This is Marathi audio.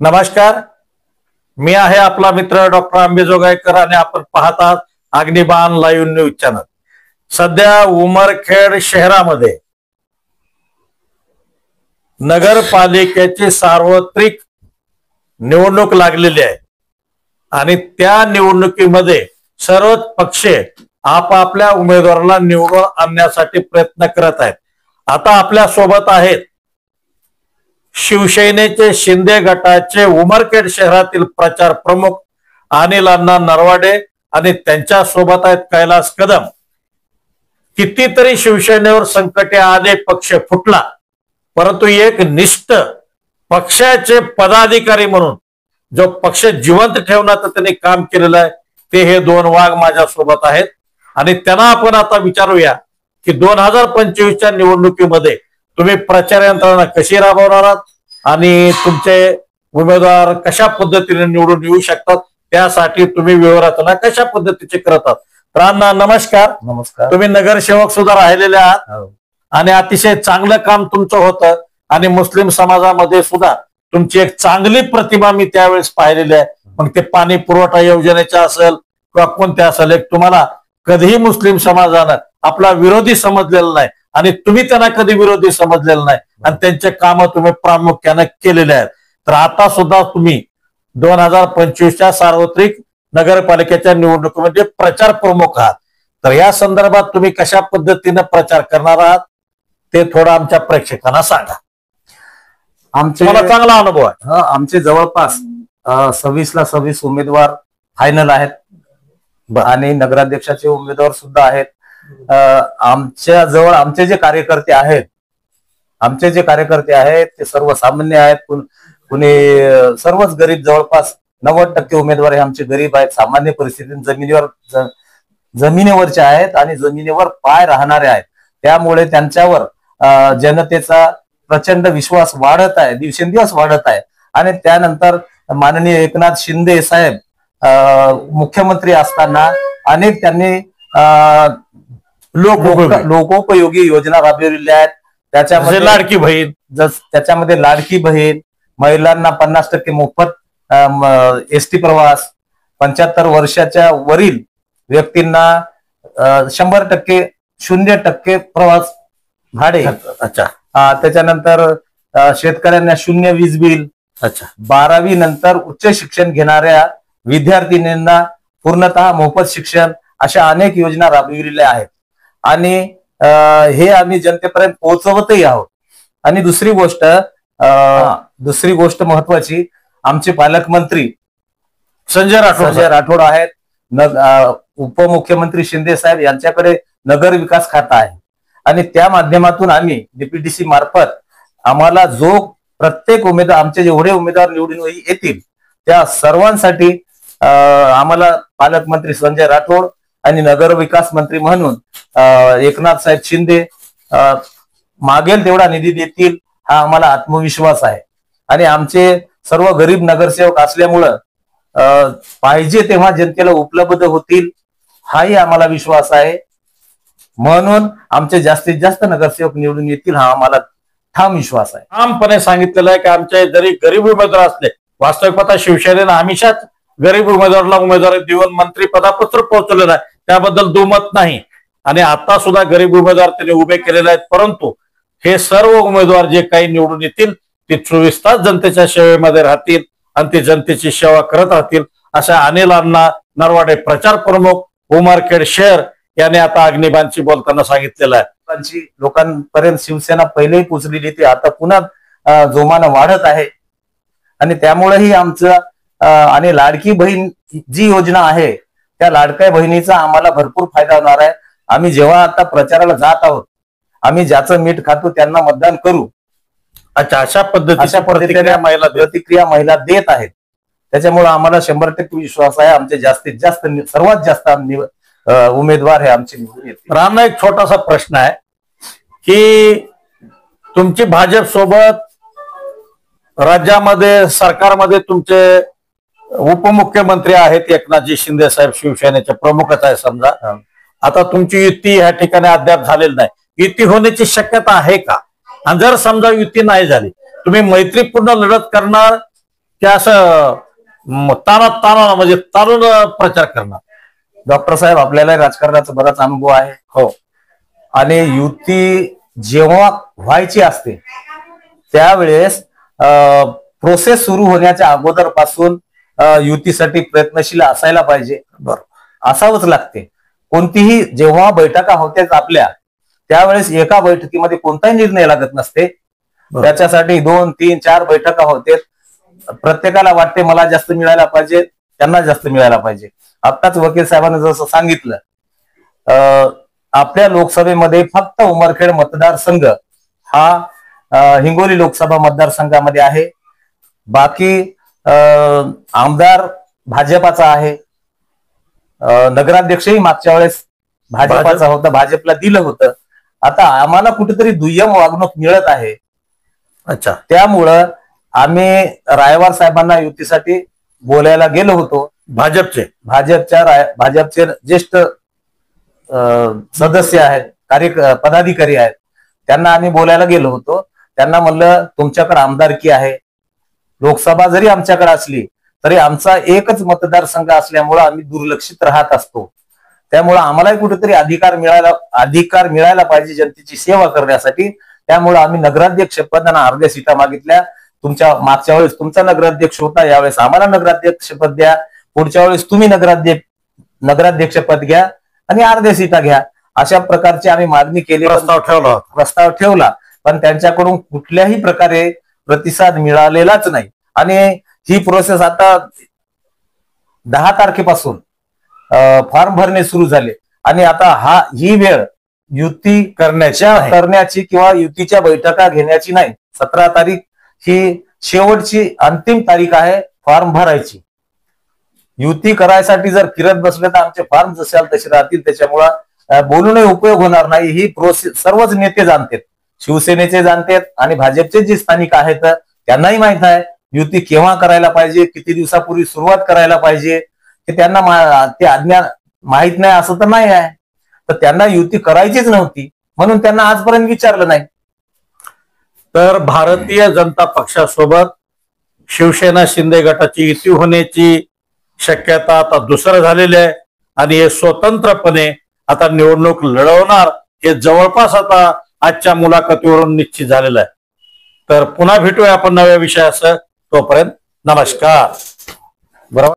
नमस्कार, मी आहे आपला मित्र डॉक्टर आंबेजोगाईकर आणि आपण पाहत आहात अग्निबाण लाईव्ह न्यूज चॅनल। सध्या उमरखेड शहरामध्ये नगरपालिकेची सार्वत्रिक निवडणूक लागलेली आहे आणि त्या निवडणुकीमध्ये सर्वच पक्ष आपापल्या उमेदवाराला निवडून आणण्यासाठी प्रयत्न करत आहेत। आता आपल्या सोबत आहेत शिवसेनेचे शिंदे गटाचे उमरखेड शहरातील प्रचार प्रमुख अनिल अण्णा नरवाडे आणि त्यांच्या सोबत आहेत कैलास कदम। कितीतरी शिवसेनेवर संकटे आले, पक्ष फुटला, परंतु एक निष्ठ पक्षाचे पदाधिकारी म्हणून जो पक्ष जिवंत ठेवण्याचं त्यांनी काम केलेलं आहे ते हे दोन वाघ माझ्या सोबत आहेत आणि त्यांना आपण आता विचारूया की 2025च्या निवडणुकीमध्ये तुम्ही प्रचार यंत्रणा कशी राबवणार आहात आणि तुमचे उमेदवार कशा पद्धतीने निवडून येऊ शकतात, त्यासाठी तुम्ही व्यवहारचना कशा पद्धतीचे करत आहात। तर अण्णा नमस्कार। नमस्कार। तुम्ही नगरसेवक सुद्धा राहिलेले आहात आणि अतिशय चांगलं काम तुमचं होतं आणि मुस्लिम समाजामध्ये सुद्धा तुमची एक चांगली प्रतिमा मी त्यावेळेस पाहिलेली आहे। मग ते पाणी पुरवठा योजनेचे असेल किंवा कोणते असेल, एक तुम्हाला कधीही मुस्लिम समाजानं आपला विरोधी समजलेला नाही आणि तुम्ही त्यांना कधी विरोधी समजलेलं नाही आणि त्यांचे काम तुम्ही प्रामुख्याने केलेले आहेत। तर आता सुद्धा तुम्ही 2025च्या सार्वत्रिक नगरपालिकेच्या निवडणुकीमध्ये प्रचार प्रमुख आहात। तर या संदर्भात तुम्ही कशा पद्धतीने प्रचार करणार आहात ते थोडं आमच्या प्रेक्षकांना सांगा। मला चांगला अनुभव आहे। आमचे जवळपास 26 उमेदवार फायनल आहेत आणि नगराध्यक्षाचे उमेदवार सुद्धा आहेत। आमच्या जवळ आमचे जे कार्यकर्ते आहेत ते सर्वसामान्य आहेत, कुणी सर्वच गरीब, जवळपास 90% उमेदवार हे आमचे गरीब आहेत, सामान्य परिस्थितीत जमिनीवरचे आहेत आणि जमिनीवर पाय राहणारे आहेत। त्यामुळे त्यांच्यावर जनतेचा प्रचंड विश्वास वाढत आहे, दिवसेंदिवस वाढत आहे। आणि त्यानंतर माननीय एकनाथ शिंदे साहेब मुख्यमंत्री असताना अनेक त्यांनी लोकोपयोगी योजना राबविलेल्या आहेत। त्याच्यामध्ये लाडकी बहीण, त्याच्यामध्ये लाडकी बहीण, महिलांना 50% मोफत एसटी प्रवास, 75 वर्षाच्या वरील व्यक्तींना 100% 0% प्रवास भाडे। अच्छा। त्याच्यानंतर शेतकऱ्यांना 0 वीज बिल। अच्छा। 12वी नंतर उच्च शिक्षण घेणाऱ्या विद्यार्थिनींना पूर्णतः मोफत शिक्षण, अशा अनेक योजना राबविलेल्या आहेत आणि हे आम्ही जनतेपर्यंत पोहोचवतही आहोत। आणि दुसरी गोष्ट महत्वाची, आमचे पालकमंत्री संजय राठोड आहेत, उपमुख्यमंत्री शिंदे साहेब यांच्याकडे नगर विकास खाता आहे आणि त्या माध्यमातून आम्ही डीपीडीसी मार्फत आम्हाला जो प्रत्येक उमेदवार, आमचे जेवढे उमेदवार निवडून येतील त्या सर्वांसाठी आम्हाला पालकमंत्री संजय राठोड आणि नगर विकास मंत्री म्हणून एकनाथ साहेब शिंदे मागेल तेवढा निधी देतील, हा आम्हाला आत्मविश्वास आहे। आणि आमचे सर्व गरीब नगरसेवक असल्यामुळं पाहिजे तेव्हा जनतेला उपलब्ध होतील, हाही आम्हाला विश्वास आहे। म्हणून आमचे जास्तीत जास्त नगरसेवक निवडून येतील, हा आम्हाला ठाम विश्वास आहे। ठामपणे सांगितलेलं आहे की आमचे जरी गरीब उमेदवार असले, वास्तविक पाहता शिवसेनेनं हमेशाच गरीब उमेदवाराला उमेदवारी देऊन मंत्री पदापत्र पोहोचवलेलं आहे, त्याबद्दल दुमत नाही। आणि आता सुद्धा गरीब उमेदवार त्यांनी उभे केलेले आहेत, परंतु हे सर्व उमेदवार जे काही निवडून येतील ते 24 तास जनतेच्या सेवेमध्ये राहतील आणि ते जनतेची सेवा करत राहतील, अशा अनिल अण्णा नरवाडे प्रचार प्रमुख उमरखेड शहर याने आता अग्निबाणशी बोलताना सांगितलेलं आहे। लोकांपर्यंत शिवसेना पहिलेही पोचलेली ती आता पुन्हा जोमानं वाढत आहे आणि त्यामुळेही आमचं आणि लाडकी बहीण जी योजना आहे त्या लाडक्या बहिणीचा आम्हाला भरपूर फायदा होणार आहे। आम्ही जेव्हा आता प्रचाराला जात आहोत, आम्ही ज्याचं मीठ खातो त्यांना मतदान करू। अच्छा, अशा पद्धतीच्या प्रतिक्रिया महिला देत आहेत, त्याच्यामुळे आम्हाला 100% विश्वास आहे आमचे जास्तीत जास्त, सर्वात जास्त उमेदवार हे आमचे निवडून येतील। रामना एक छोटासा प्रश्न आहे की तुमची भाजप सोबत राज्यामध्ये सरकारमध्ये तुमचे उपमुख्यमंत्री आहेत एकनाथजी शिंदे साहेब, शिवसेनेचे प्रमुखच आहे समजा, आता तुमची युती ह्या ठिकाणी अद्याप झालेली नाही, युती होण्याची शक्यता आहे का? आणि जर समजा युती नाही झाली, तुम्ही मैत्रीपूर्ण लढत करणार की असं ताना म्हणजे तारून प्रचार करणार? डॉक्टर साहेब, आपल्याला राजकारणाचा बराच अनुभव आहे. हो. आणि युती जेव्हा व्हायची असते त्यावेळेस प्रोसेस सुरू होण्याच्या अगोदर पासून युतीसाठी प्रयत्नशील असायला पाहिजे. बरोबर, असावंच लागते. कोणतीही जेव्हा बैठका होत्यात आपल्या, त्यावेळेस एका बैठकीमध्ये कोणताही निर्णय लागत नसते. त्याच्यासाठी 2, 3, 4 बैठका होते. प्रत्येकाला वाटते मला जास्त मिळायला पाहिजे, त्यांना जास्त मिळायला पाहिजे. आत्ताच वकील साहेबांनी जसं सांगितलं, आपल्या लोकसभेमध्ये फक्त उमरखेड मतदारसंघ हा हिंगोली लोकसभा मतदारसंघामध्ये आहे. बाकी आमदार भाजपाचा आहे. नगराध्यक्षही मागच्या वेळेस भाजपाचा होता, भाजपला दिलं होतं. आता आम्हाला कुठेतरी दुय्यम वागणूक मिळत आहे. अच्छा. त्यामुळं आम्ही रायवार साहेबांना युतीसाठी बोलायला गेलो होतो. भाजपचे ज्येष्ठ सदस्य आहेत, पदाधिकारी आहेत, त्यांना आम्ही बोलायला गेलो होतो. त्यांना म्हणलं तुमच्याकडे आमदारकी आहे, लोकसभा जरी आमच्याकडे असली तरी आमचा एकच मतदारसंघ असल्यामुळं आम्ही दुर्लक्षित राहत असतो. त्यामुळं आम्हालाही कुठेतरी अधिकार मिळायला पाहिजे जनतेची सेवा करण्यासाठी. त्यामुळं आम्ही नगराध्यक्ष पदांना अर्ध्या सीटा मागितल्या. तुमच्या मागच्या वेळेस तुमचा नगराध्यक्ष होता, यावेळेस आम्हाला नगराध्यक्ष पद द्या, पुढच्या वेळेस तुम्ही नगराध्यक्ष पद घ्या आणि अर्ध्या सीटा घ्या. अशा प्रकारची आम्ही मागणी केली, प्रस्ताव ठेवला. पण त्यांच्याकडून कुठल्याही प्रकारे प्रतिसाद मिळालेलाच नाही. आणि ही प्रोसेस आता 10 तारखेपासून फॉर्म भरणे सुरू झाले. आणि आता ही वेळ युती करण्याची किंवा युतीच्या बैठका घेण्याची नाही. 17 तारीख ही शेवटची अंतिम तारीख आहे फॉर्म भरायची. युती करायसाठी जर फिरत बसले तर आमचे फॉर्म जसे तसे राहतील. त्याच्यामुळं बोलूनही उपयोग होणार नाही. ही प्रोसेस सर्वच नेते जाणतात, शिवसेनेचे जाणतात आणि भाजपचे जे स्थानिक आहेत त्यांनाही माहित आहे युती केव्हा करायला पाहिजे, किती दिवसापूर्वी सुरुवात करायला पाहिजे. हे त्यांना ते अज्ञान माहित नाही असं तर नाही आहे. तर त्यांना युती करायचीच नव्हती म्हणून त्यांना आजपर्यंत विचारलं नाही. तर भारतीय जनता पक्षासोबत शिवसेना शिंदे गटाची युती होण्याची शक्यता आता दुसरं झालेली आहे. आणि हे स्वतंत्रपणे आता निवडणूक लढवणार हे जवळपास आता आजच्या मुलाखतीवरून निश्चित झालेलं आहे. तर पुन्हा भेटूया आपण नव्या विषयासह. तोपर्यंत नमस्कार. बरोबर.